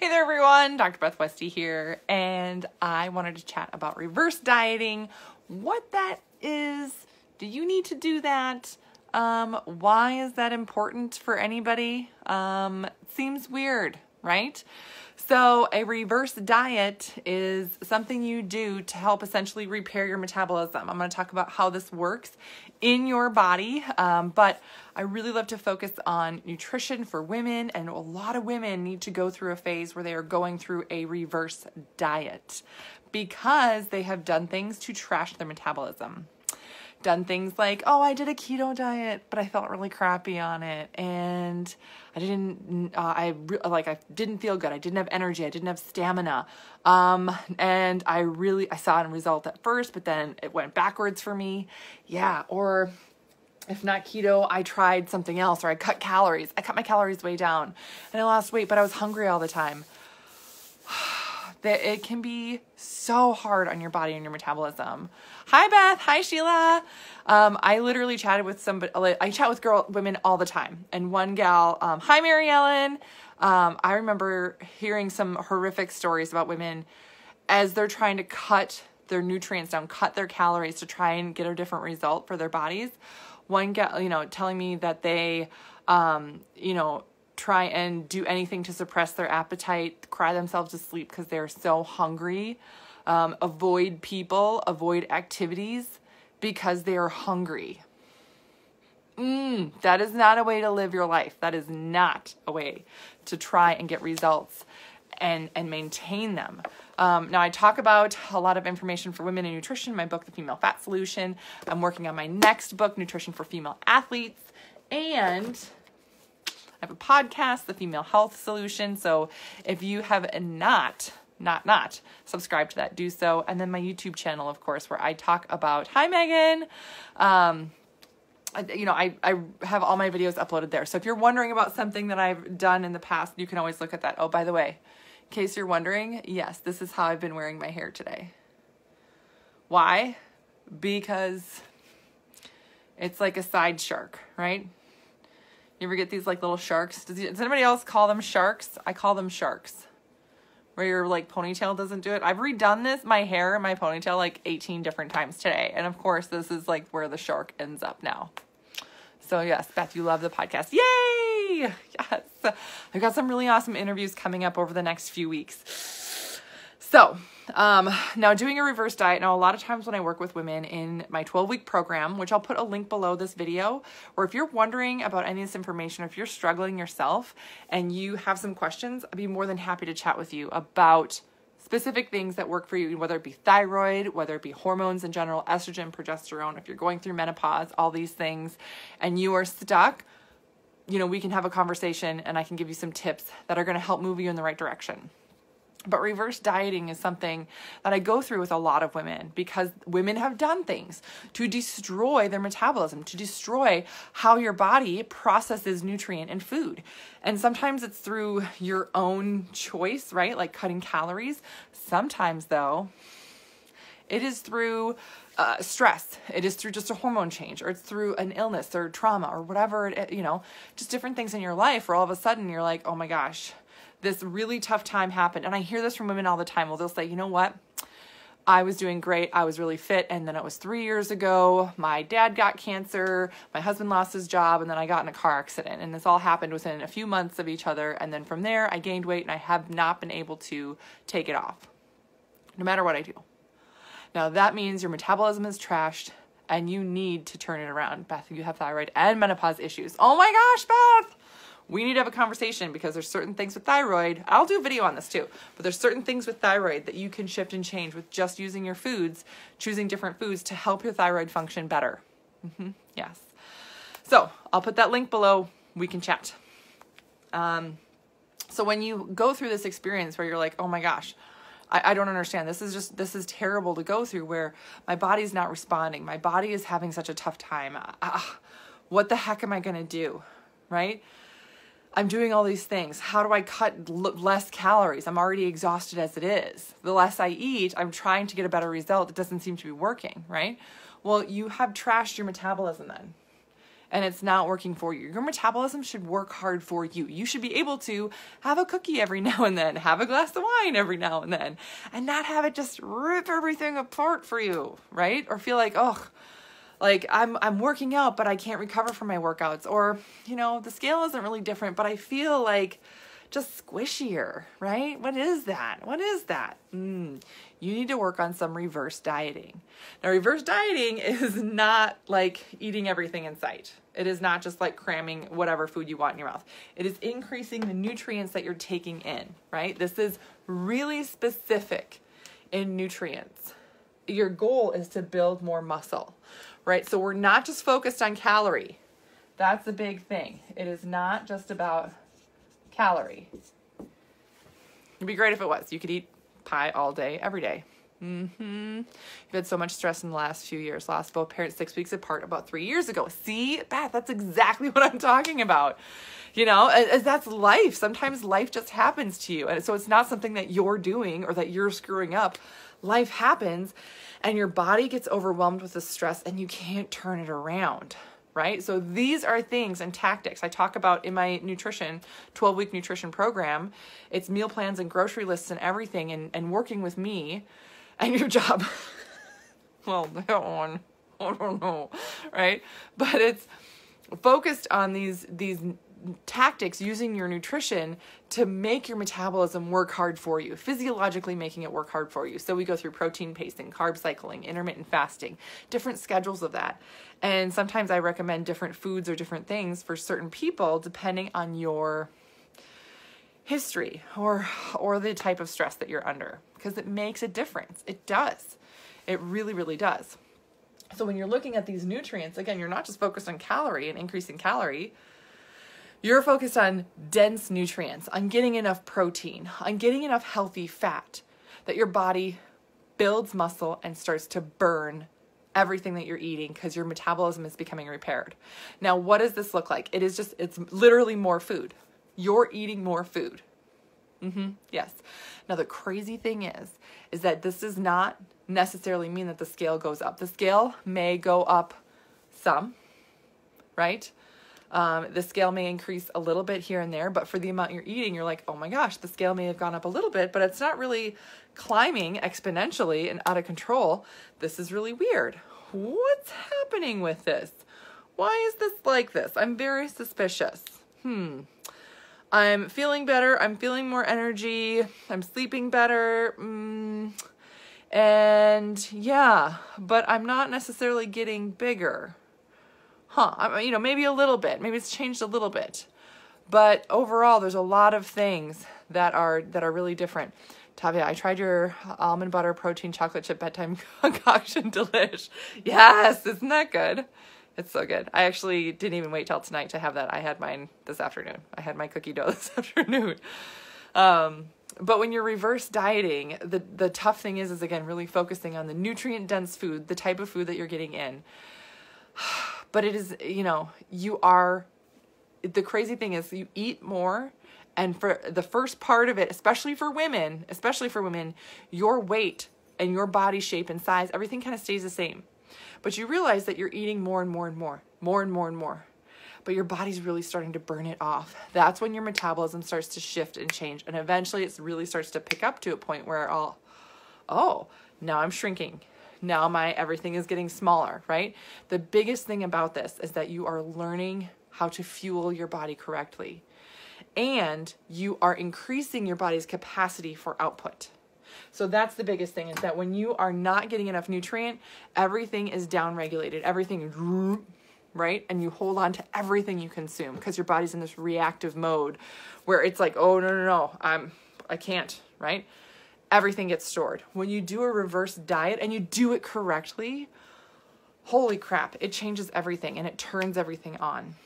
Hey there everyone, Dr. Beth Westy here, and I wanted to chat about reverse dieting, what that is, do you need to do that, why is that important for anybody? Seems weird, right? So a reverse diet is something you do to help essentially repair your metabolism. I'm going to talk about how this works in your body, but I really love to focus on nutrition for women, and a lot of women need to go through a phase where they are going through a reverse diet because they have done things to trash their metabolism. Done things like, oh, I did a keto diet, but I felt really crappy on it, and I didn't feel good. I didn't have energy. I didn't have stamina. And I saw a result at first, but then it went backwards for me. Yeah. Or if not keto, I tried something else, or I cut calories. I cut my calories way down and I lost weight, but I was hungry all the time. That it can be so hard on your body and your metabolism. Hi, Beth. Hi, Sheila. I literally chatted with somebody. I chat with women all the time. And one gal, hi, Mary Ellen. I remember hearing some horrific stories about women as they're trying to cut their nutrients down, cut their calories to try and get a different result for their bodies. One gal, telling me that they, try and do anything to suppress their appetite, cry themselves to sleep because they're so hungry, avoid people, avoid activities because they are hungry. That is not a way to live your life. That is not a way to try and get results and maintain them. Now I talk about a lot of information for women in nutrition, my book, The Female Fat Solution. I'm working on my next book, Nutrition for Female Athletes, and I have a podcast, The Female Health Solution. So if you have not subscribed to that, do so. And then my YouTube channel, of course, where I talk about, hi, Megan. I have all my videos uploaded there. So if you're wondering about something that I've done in the past, you can always look at that. Oh, by the way, in case you're wondering, yes, this is how I've been wearing my hair today. Why? Because it's like a side shark, right? You ever get these like little sharks? Does anybody else call them sharks? I call them sharks. Where your like ponytail doesn't do it. I've redone my hair and my ponytail like 18 different times today. And of course, this is like where the shark ends up now. So yes, Beth, you love the podcast. Yay! Yes. I've got some really awesome interviews coming up over the next few weeks. So, now doing a reverse diet. Now, a lot of times when I work with women in my 12-week program, which I'll put a link below this video, or if you're wondering about any of this information, or if you're struggling yourself and you have some questions, I'd be more than happy to chat with you about specific things that work for you, whether it be thyroid, whether it be hormones in general, estrogen, progesterone, if you're going through menopause, all these things, and you are stuck, we can have a conversation and I can give you some tips that are going to help move you in the right direction. But reverse dieting is something that I go through with a lot of women because women have done things to destroy their metabolism, to destroy how your body processes nutrient and food. And sometimes it's through your own choice, right? Like cutting calories. Sometimes though, it is through stress. It is through just a hormone change, or it's through an illness or trauma or whatever, just different things in your life where all of a sudden you're like, oh my gosh, this really tough time happened. And I hear this from women all the time. Well, they'll say, you know what? I was doing great. I was really fit. And then it was 3 years ago. My dad got cancer. My husband lost his job. And then I got in a car accident. And this all happened within a few months of each other. And then from there, I gained weight and I have not been able to take it off, no matter what I do. Now that means your metabolism is trashed and you need to turn it around. Beth, you have thyroid and menopause issues. Oh my gosh, Beth. We need to have a conversation because there's certain things with thyroid. I'll do a video on this too, but there's certain things with thyroid that you can shift and change with just using your foods, choosing different foods to help your thyroid function better. Yes. So I'll put that link below. We can chat. So when you go through this experience where you're like, oh my gosh, I don't understand. This is terrible to go through where my body's not responding. My body is having such a tough time. What the heck am I going to do? Right? I'm doing all these things. How do I cut less calories? I'm already exhausted as it is. The less I eat, I'm trying to get a better result. It doesn't seem to be working, right? Well, you have trashed your metabolism then. and it's not working for you. Your metabolism should work hard for you. You should be able to have a cookie every now and then, have a glass of wine every now and then, and not have it just rip everything apart for you, right? Or feel like, oh, like I'm working out, but I can't recover from my workouts. Or, you know, the scale isn't really different, but I feel like just squishier, right? What is that? What is that? You need to work on some reverse dieting. Now, reverse dieting is not like eating everything in sight. It is not just like cramming whatever food you want in your mouth. It is increasing the nutrients that you're taking in, right? This is really specific in nutrients. Your goal is to build more muscle, right? So we're not just focused on calorie. That's a big thing. It is not just about calorie. It'd be great if it was. You could eat pie all day, every day. You've had so much stress in the last few years. Lost both parents 6 weeks apart about 3 years ago. See, Beth, that's exactly what I'm talking about. You know, that's life. Sometimes life just happens to you. And so it's not something that you're doing or that you're screwing up. Life happens and your body gets overwhelmed with the stress and you can't turn it around. Right? So these are things and tactics I talk about in my nutrition, 12-week nutrition program. It's meal plans and grocery lists and everything and working with me and your job. Well, that one, I don't know, right? But it's focused on these tactics using your nutrition to make your metabolism work hard for you, physiologically making it work hard for you. So we go through protein pacing, carb cycling, intermittent fasting, different schedules of that. And sometimes I recommend different foods or different things for certain people depending on your history or the type of stress that you're under, because it makes a difference. It does. It really, really does. So when you're looking at these nutrients, again, you're not just focused on calorie and increasing calorie. You're focused on dense nutrients, on getting enough protein, on getting enough healthy fat that your body builds muscle and starts to burn everything that you're eating because your metabolism is becoming repaired. Now, what does this look like? It's literally more food. You're eating more food. Yes. Now, the crazy thing is that this does not necessarily mean that the scale goes up. The scale may go up some, right? The scale may increase a little bit here and there, but for the amount you're eating, you're like, oh my gosh, the scale may have gone up a little bit, but it's not really climbing exponentially and out of control. This is really weird. What's happening with this? Why is this like this? I'm very suspicious. I'm feeling better. I'm feeling more energy. I'm sleeping better. And yeah, but I'm not necessarily getting bigger. Maybe a little bit. Maybe it's changed a little bit. But overall, there's a lot of things that are really different. Tavia, I tried your almond butter protein chocolate chip bedtime concoction delish. Yes, isn't that good? It's so good. I actually didn't even wait till tonight to have that. I had mine this afternoon. I had my cookie dough this afternoon. But when you're reverse dieting, the tough thing is again, really focusing on the nutrient dense food, the type of food that you're getting in. But it is, the crazy thing is you eat more, and for the first part of it, especially for women, your weight and your body shape and size, everything kind of stays the same. But you realize that you're eating more and more and more. But your body's really starting to burn it off. That's when your metabolism starts to shift and change. And eventually it really starts to pick up to a point where now I'm shrinking. Now everything is getting smaller, right? The biggest thing about this is that you are learning how to fuel your body correctly. And you are increasing your body's capacity for output. So that's the biggest thing, is that when you are not getting enough nutrient, everything is downregulated. Everything is, right? And you hold on to everything you consume because your body's in this reactive mode where it's like, oh, no, I can't, right? Everything gets stored. When you do a reverse diet and you do it correctly, holy crap, it changes everything and it turns everything on.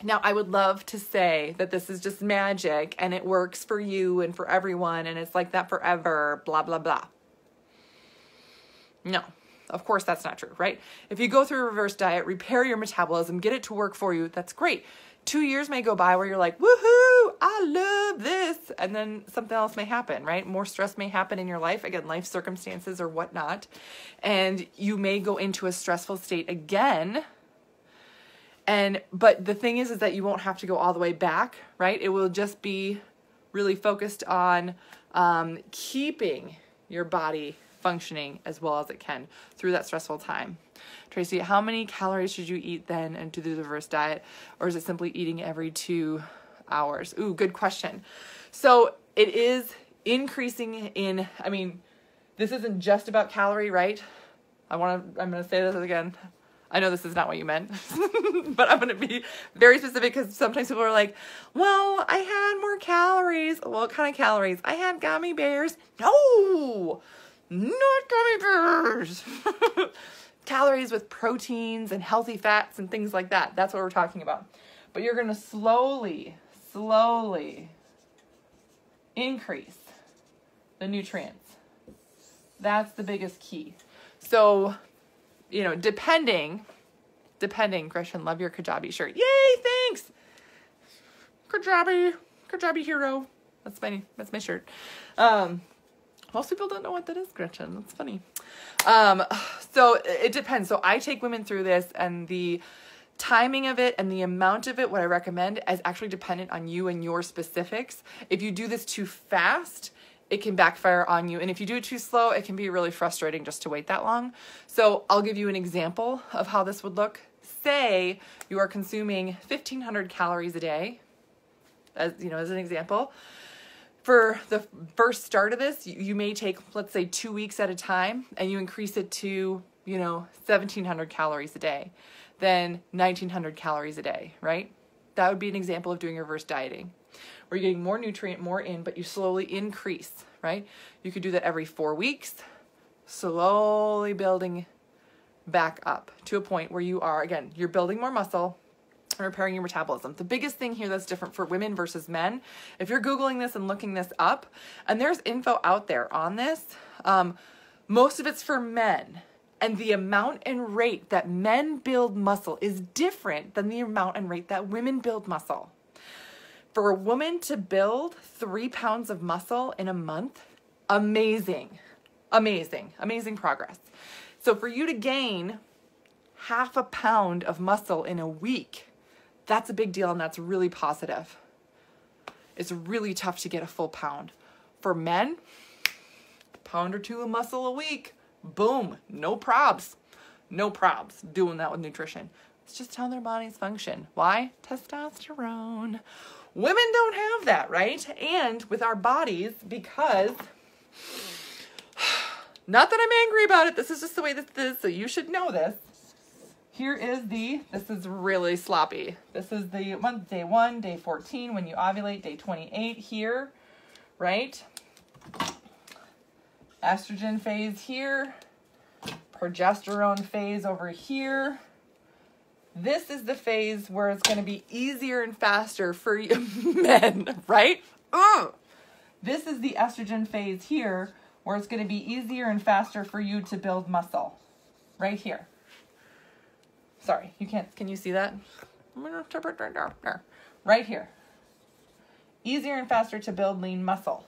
Now, I would love to say that this is just magic and it works for you and for everyone and it's like that forever, blah, blah, blah. No, of course that's not true, right? If you go through a reverse diet, repair your metabolism, get it to work for you, that's great. 2 years may go by where you're like, woohoo, I love this. And then something else may happen, right? More stress may happen in your life. Again, life circumstances or whatnot. And you may go into a stressful state again. But the thing is that you won't have to go all the way back, right? It will just be really focused on keeping your body functioning as well as it can through that stressful time. Tracy, how many calories should you eat then and do the reverse diet? Or is it simply eating every 2 hours? Ooh, good question. So it is increasing in, I mean, this isn't just about calorie, right? I'm going to say this again. I know this is not what you meant, but I'm going to be very specific because sometimes people are like, well, I had more calories. Well, what kind of calories? I had gummy bears. No, not gummy bears. Calories with proteins and healthy fats and things like that. That's what we're talking about. But you're going to slowly increase the nutrients. That's the biggest key. So, you know, depending, Gretchen, love your Kajabi shirt. Yay, thanks. Kajabi hero. That's my shirt. Most people don't know what that is, Gretchen. That's funny. So it depends. So I take women through this, and the timing of it and the amount of it, what I recommend, is actually dependent on you and your specifics. If you do this too fast, it can backfire on you. And if you do it too slow, it can be really frustrating just to wait that long. So I'll give you an example of how this would look. Say you are consuming 1,500 calories a day, as an example. For the first start of this, you may take, let's say, 2 weeks at a time, and you increase it to, 1,700 calories a day, then 1,900 calories a day, right? That would be an example of doing reverse dieting, where you're getting more nutrient, more in, but you slowly increase, right? You could do that every 4 weeks, slowly building back up to a point where you are, again, you're building more muscle and repairing your metabolism. The biggest thing here that's different for women versus men, if you're Googling this and looking this up, and there's info out there on this, most of it's for men. And the amount and rate that men build muscle is different than the amount and rate that women build muscle. For a woman to build 3 pounds of muscle in a month, amazing progress. So for you to gain 0.5 pound of muscle in a week, that's a big deal, and that's really positive. It's really tough to get a full pound. For men, 1 pound or 2 of muscle a week, boom, no probs doing that with nutrition. It's just how their bodies function. Why? Testosterone. Women don't have that, right? And with our bodies, because, not that I'm angry about it, this is just the way this is, so you should know this. Here is this is really sloppy. This is the day 1, day 14, when you ovulate, day 28 here, right? Estrogen phase here, progesterone phase over here. This is the phase where it's going to be easier and faster for you men, right? This is the estrogen phase here, where it's going to be easier and faster for you to build muscle, right here. Sorry, can you see that? Right here. Easier and faster to build lean muscle.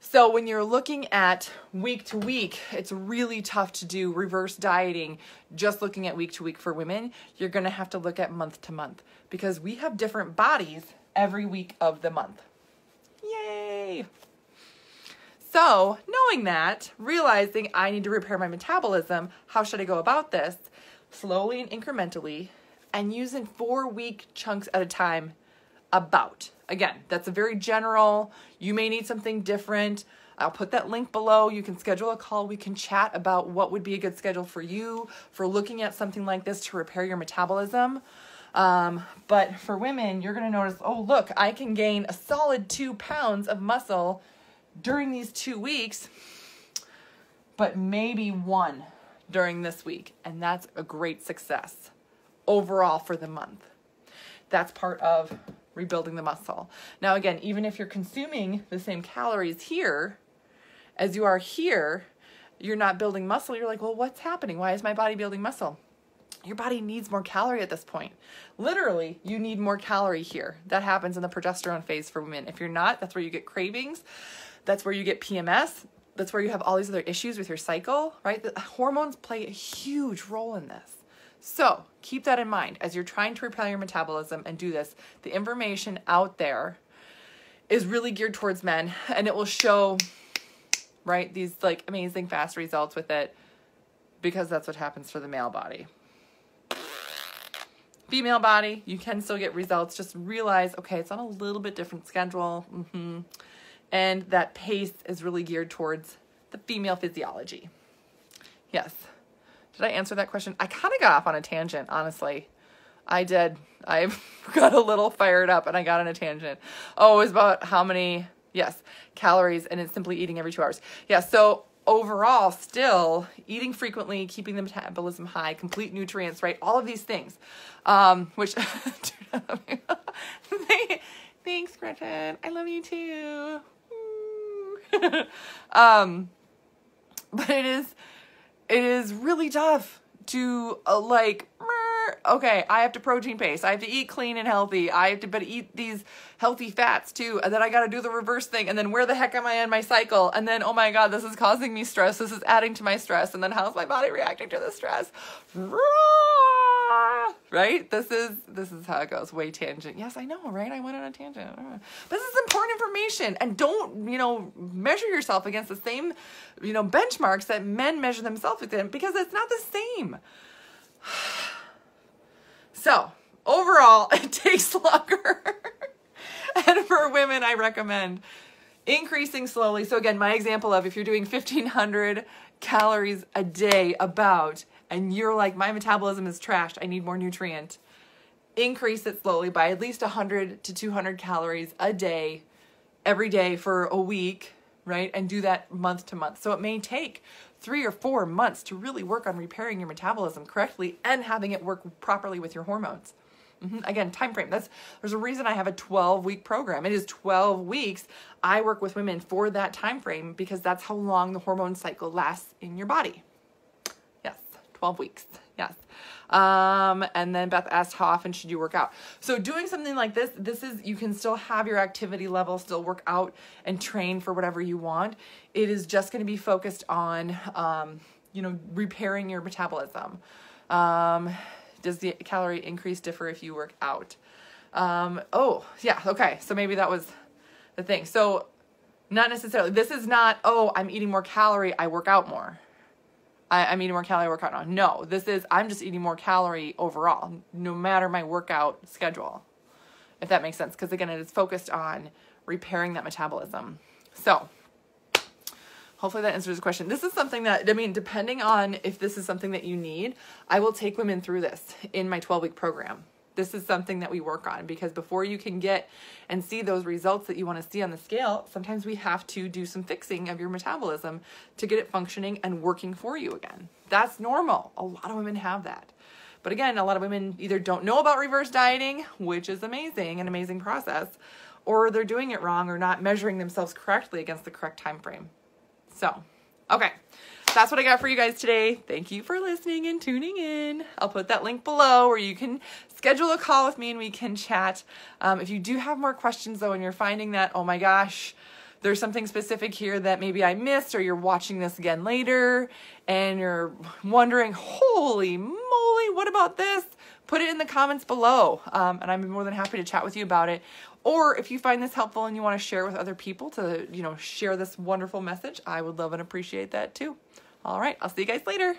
So when you're looking at week to week, it's really tough to do reverse dieting just looking at week to week for women. You're going to have to look at month to month, because we have different bodies every week of the month. Yay! So knowing that, realizing I need to repair my metabolism, how should I go about this? Slowly and incrementally, and using 4-week chunks at a time. Again, that's a very general. You may need something different. I'll put that link below. You can schedule a call. We can chat about what would be a good schedule for you for looking at something like this to repair your metabolism. But for women, you're going to notice, oh, look, I can gain a solid 2 pounds of muscle during these 2 weeks, but maybe 1 during this week. And that's a great success overall for the month. That's part of rebuilding the muscle. Now, again, even if you're consuming the same calories here as you are here, you're not building muscle. You're like, well, what's happening? Why is my body building muscle? Your body needs more calorie at this point. Literally, you need more calorie here. That happens in the progesterone phase for women. If you're not, that's where you get cravings. That's where you get PMS. That's where you have all these other issues with your cycle, right? The hormones play a huge role in this. So keep that in mind as you're trying to repair your metabolism and do this. The information out there is really geared towards men, and it will show, right, these like amazing fast results with it, because that's what happens for the male body. Female body, you can still get results. Just realize, okay, it's on a little bit different schedule. And that pace is really geared towards the female physiology. Yes. Did I answer that question? I kind of got off on a tangent, honestly. I did. I got a little fired up and I got on a tangent. Oh, it was about how many, yes, calories, and it's simply eating every 2 hours. Yeah, so overall, still eating frequently, keeping the metabolism high, complete nutrients, right? All of these things, which, thanks, Gretchen. I love you too. But it is really tough to okay, I have to protein pace. I have to eat clean and healthy. I have to eat these healthy fats too. And then I got to do the reverse thing. And then where the heck am I in my cycle? And then, oh my God, this is causing me stress. This is adding to my stress. And then how's my body reacting to the stress? Right? This is how it goes. Way tangent. Yes, I know, right? I went on a tangent. But this is important information. And don't, measure yourself against the same, benchmarks that men measure themselves against, because it's not the same. So overall, it takes longer. And for women, I recommend increasing slowly. So again, my example of if you're doing 1,500 calories a day and you're like, my metabolism is trashed, I need more nutrient, increase it slowly by at least 100 to 200 calories a day, every day for a week, right? And do that month to month. So it may take 3 or 4 months to really work on repairing your metabolism correctly and having it work properly with your hormones. Again, time frame. There's a reason I have a 12-week program. It is 12 weeks. I work with women for that time frame because that's how long the hormone cycle lasts in your body. Yes, 12 weeks. Yes. And then Beth asked, how often should you work out? So doing something like this you can still have your activity level, still work out and train for whatever you want. It is just going to be focused on, repairing your metabolism. Does the calorie increase differ if you work out? Oh, yeah. Okay. So maybe that was the thing. So not necessarily, this is not, I'm eating more calorie, I work out more. I'm eating more calorie, I work out now. No, I'm just eating more calorie overall, no matter my workout schedule, if that makes sense. Because again, it is focused on repairing that metabolism. So hopefully that answers the question. This is something that, depending on if this is something that you need, I will take women through this in my 12-week program. This is something that we work on, because before you can get and see those results that you want to see on the scale, sometimes we have to do some fixing of your metabolism to get it functioning and working for you again. That's normal. A lot of women have that. But again, a lot of women either don't know about reverse dieting, which is amazing, an amazing process, or they're doing it wrong or not measuring themselves correctly against the correct time frame. So, okay. That's what I got for you guys today. Thank you for listening and tuning in. I'll put that link below where you can schedule a call with me and we can chat. If you do have more questions though, and you're finding that, oh my gosh, there's something specific here that maybe I missed, or you're watching this again later and you're wondering, holy moly, what about this? Put it in the comments below. And I'm more than happy to chat with you about it. Or if you find this helpful and you want to share with other people to, share this wonderful message, I would love and appreciate that too. All right, I'll see you guys later.